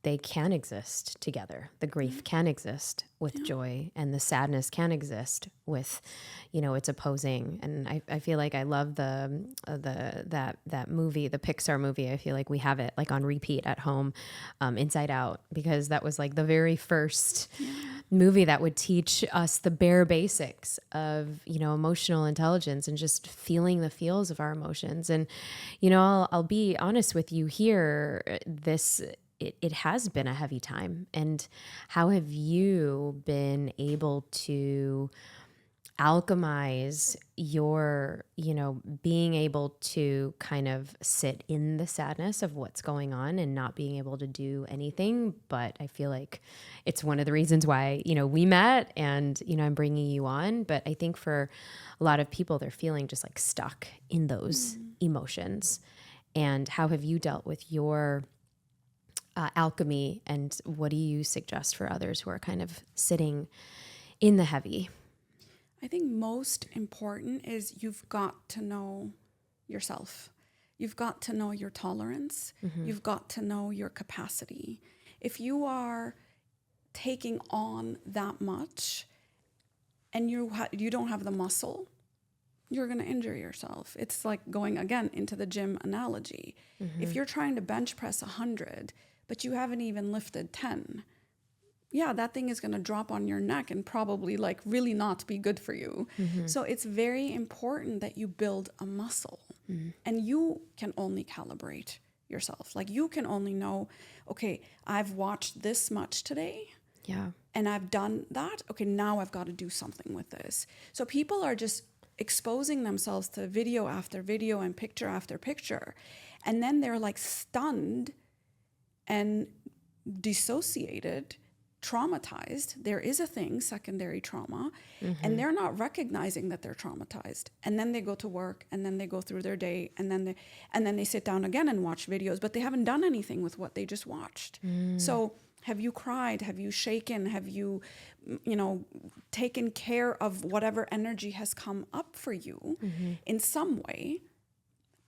they can exist together. The grief can exist with joy, and the sadness can exist with, it's opposing. And I feel like I love that movie, the Pixar movie. I feel like we have it like on repeat at home, Inside Out, because that was like the very first movie that would teach us the bare basics of, emotional intelligence and just feeling the feels of our emotions. And, I'll be honest with you here, it has been a heavy time. And how have you been able to alchemize your, being able to kind of sit in the sadness of what's going on and not being able to do anything? But I feel like it's one of the reasons why, we met and, I'm bringing you on. But I think for a lot of people, they're feeling just like stuck in those emotions. And how have you dealt with your alchemy, and what do you suggest for others who are kind of sitting in the heavy? I think most important is you've got to know yourself. You've got to know your tolerance. You've got to know your capacity. If you are taking on that much and you don't have the muscle, you're going to injure yourself. It's like going again into the gym analogy. If you're trying to bench press 100, but you haven't even lifted 10, that thing is going to drop on your neck and probably like really not be good for you. So it's very important that you build a muscle, and you can only calibrate yourself. Like you can only know, okay, I've watched this much today. And I've done that. Okay, now I've got to do something with this. So people are just exposing themselves to video after video and picture after picture. And then they're like stunned and dissociated, traumatized. There is a thing, secondary trauma, and they're not recognizing that they're traumatized. And then they go to work, and then they go through their day, and then they sit down again and watch videos, but they haven't done anything with what they just watched. So have you cried? Have you shaken? Have you, taken care of whatever energy has come up for you in some way?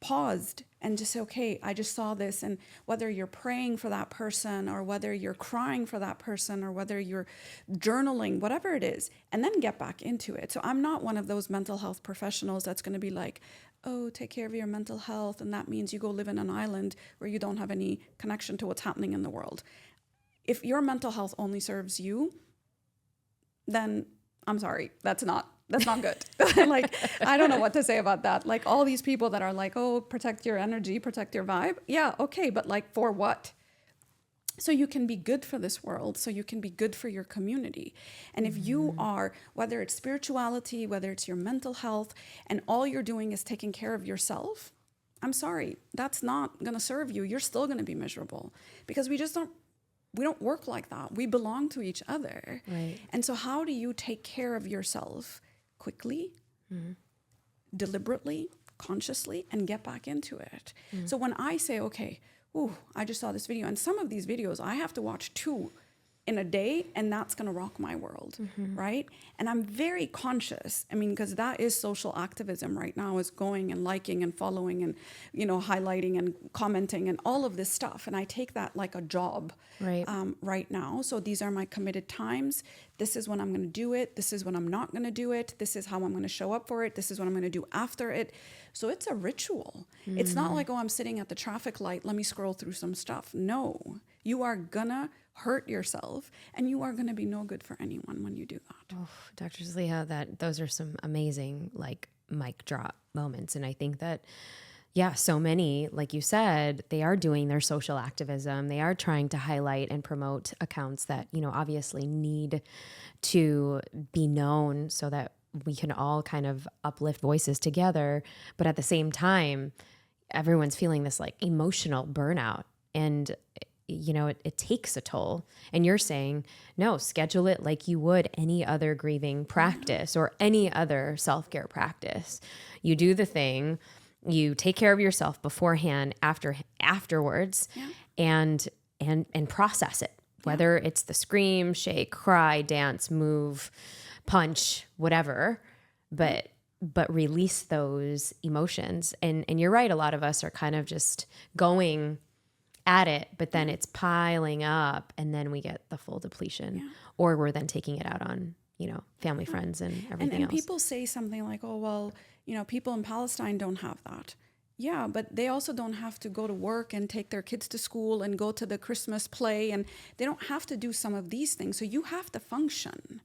Paused and just say, okay, I just saw this. And whether you're praying for that person, or whether you're crying for that person, or whether you're journaling, whatever it is, and then get back into it. So I'm not one of those mental health professionals that's going to be like, oh, take care of your mental health, and that means you go live in an island where you don't have any connection to what's happening in the world. If your mental health only serves you, then I'm sorry, that's not good. Like, I don't know what to say about that. Like all these people that are like, oh, protect your energy, protect your vibe. Yeah, okay, but like for what? So you can be good for this world, so you can be good for your community. And if you are, whether it's spirituality, whether it's your mental health, and all you're doing is taking care of yourself, I'm sorry, that's not going to serve you. You're still going to be miserable, because we don't work like that. We belong to each other. Right. And so how do you take care of yourself quickly, deliberately, consciously, and get back into it? So when I say, okay, I just saw this video, and some of these videos I have to watch 2 in a day, and that's going to rock my world, right? And I'm very conscious. I mean, because that is social activism right now, is going and liking and following and, highlighting and commenting and all of this stuff. And I take that like a job right now. So these are my committed times. This is when I'm going to do it. This is when I'm not going to do it. This is how I'm going to show up for it. This is what I'm going to do after it. So it's a ritual. It's not like, oh, I'm sitting at the traffic light, let me scroll through some stuff. No, you are gonna hurt yourself, and you are gonna be no good for anyone when you do that. Oh, Dr. Zaliha, those are some amazing like mic drop moments. And I think that, so many, like you said, they are doing their social activism. They are trying to highlight and promote accounts that, obviously need to be known so that we can all kind of uplift voices together. But at the same time, everyone's feeling this like emotional burnout, and it takes a toll. And you're saying, no, schedule it like you would any other grieving practice or any other self-care practice. You do the thing, you take care of yourself beforehand, afterwards, and process it. Whether it's the scream, shake, cry, dance, move, punch, whatever, but release those emotions. And you're right, a lot of us are kind of just going at it, but then it's piling up, and then we get the full depletion, or we're then taking it out on, family, friends, and everything and else. people say something like, oh, well, people in Palestine don't have that. Yeah, but they also don't have to go to work and take their kids to school and go to the Christmas play, and they don't have to do some of these things. So you have to function.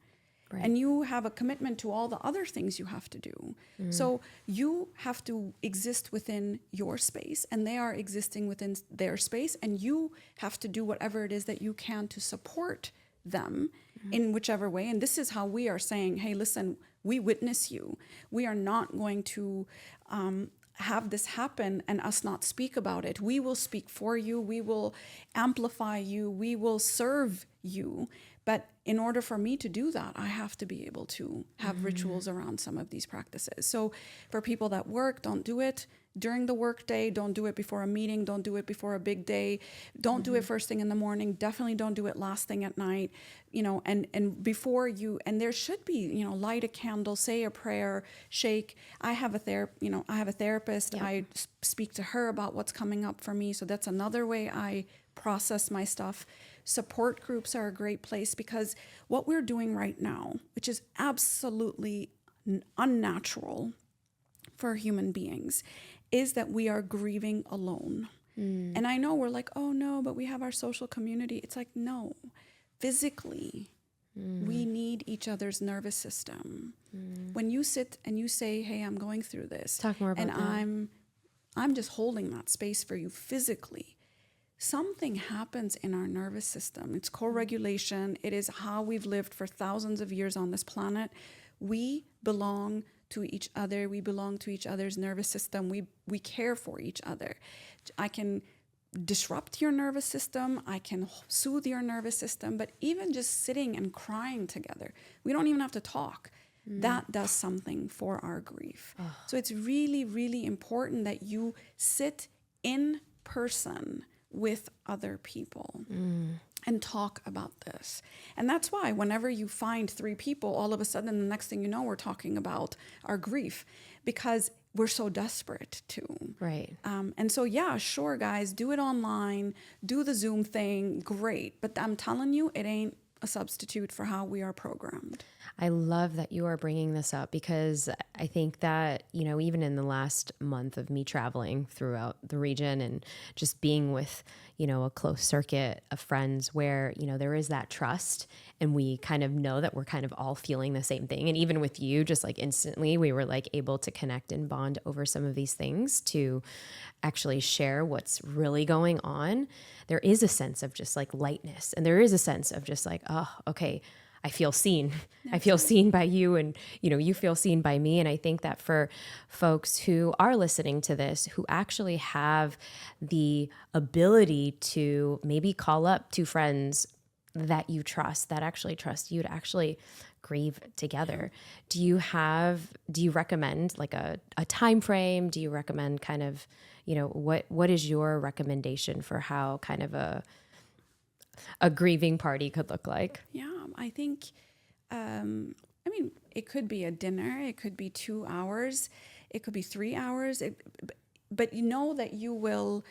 Right. And you have a commitment to all the other things you have to do. So you have to exist within your space, and they are existing within their space, and you have to do whatever it is that you can to support them in whichever way. And this is how we are saying, hey, listen, we witness you. We are not going to have this happen and us not speak about it. We will speak for you. We will amplify you. We will serve you. But in order for me to do that, I have to be able to have rituals around some of these practices. So for people that work, don't do it during the workday. Don't do it before a meeting. Don't do it before a big day. Don't do it first thing in the morning. Definitely don't do it last thing at night. And before you, and there should be, light a candle, say a prayer, shake. I have a therapist. Yeah. I speak to her about what's coming up for me. So that's another way I process my stuff. Support groups are a great place, because what we're doing right now, which is absolutely unnatural for human beings, is that we are grieving alone. And I know we're like, oh no, but we have our social community. It's like, no, physically, we need each other's nervous system. When you sit and you say, hey, I'm going through this, Talk more about and that. I'm just holding that space for you physically, something happens in our nervous system. It's co-regulation. It is how we've lived for thousands of years on this planet. We belong to each other. We belong to each other's nervous system. We care for each other. I can disrupt your nervous system. I can soothe your nervous system. But even just sitting and crying together, we don't even have to talk. That does something for our grief. So it's really, really important that you sit in person with other people and talk about this. And that's why whenever you find 3 people, all of a sudden the next thing you know, we're talking about our grief, because we're so desperate to. Right. And so, yeah, sure, guys, do it online, do the Zoom thing, great. But I'm telling you, it ain't a substitute for how we are programmed. I love that you are bringing this up, because I think that, even in the last month of me traveling throughout the region and just being with, a close circuit of friends where, there is that trust, and we kind of know that we're kind of all feeling the same thing. And even with you, just like instantly, we were like able to connect and bond over some of these things to actually share what's really going on. There is a sense of just like lightness, and there is a sense of just like, oh, okay, I feel seen. I feel seen by you, and you feel seen by me. And I think that for folks who are listening to this, who actually have the ability to maybe call up 2 friends that you trust, that actually trust you to actually grieve together. Do you recommend like a time frame? Do you recommend kind of, what is your recommendation for how kind of a grieving party could look like? Yeah, I think, it could be a dinner, it could be 2 hours, it could be 3 hours, but you know that you will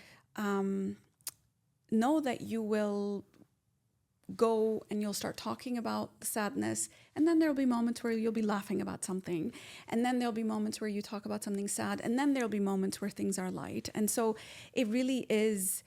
go and you'll start talking about the sadness, and then there'll be moments where you'll be laughing about something, and then there'll be moments where you talk about something sad, and then there'll be moments where things are light. And so it really is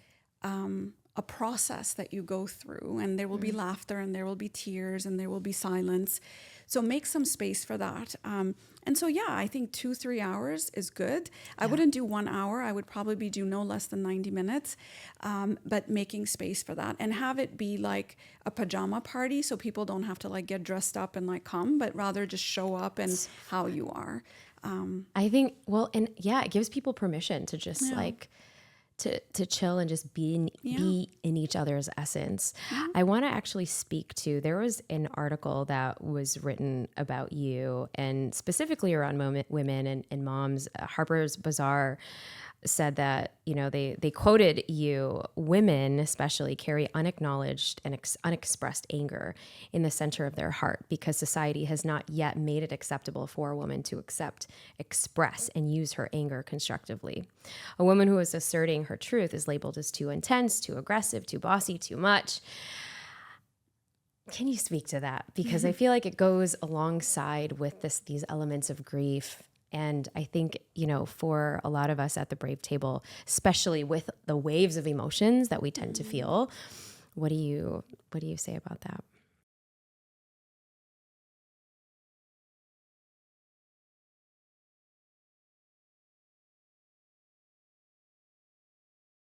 a process that you go through, and there will be laughter, and there will be tears, and there will be silence. So make some space for that. And so, yeah, I think 2-3 hours is good. I wouldn't do 1 hour. I would probably do no less than 90 minutes, but making space for that, and have it be like a pajama party, so people don't have to like get dressed up and like come, but rather just show up and how you are. I think, well, and yeah, it gives people permission to just like, to chill and just be in each other's essence. I want to actually speak to, there was an article that was written about you, and specifically around women and moms. Harper's Bazaar said that, they quoted you, women especially carry unacknowledged and unexpressed anger in the center of their heart because society has not yet made it acceptable for a woman to express, and use her anger constructively. A woman who is asserting her truth is labeled as too intense, too aggressive, too bossy, too much. Can you speak to that? Because I feel like it goes alongside with these elements of grief. And I think, for a lot of us at the Brave table, especially with the waves of emotions that we tend to feel, what do you say about that?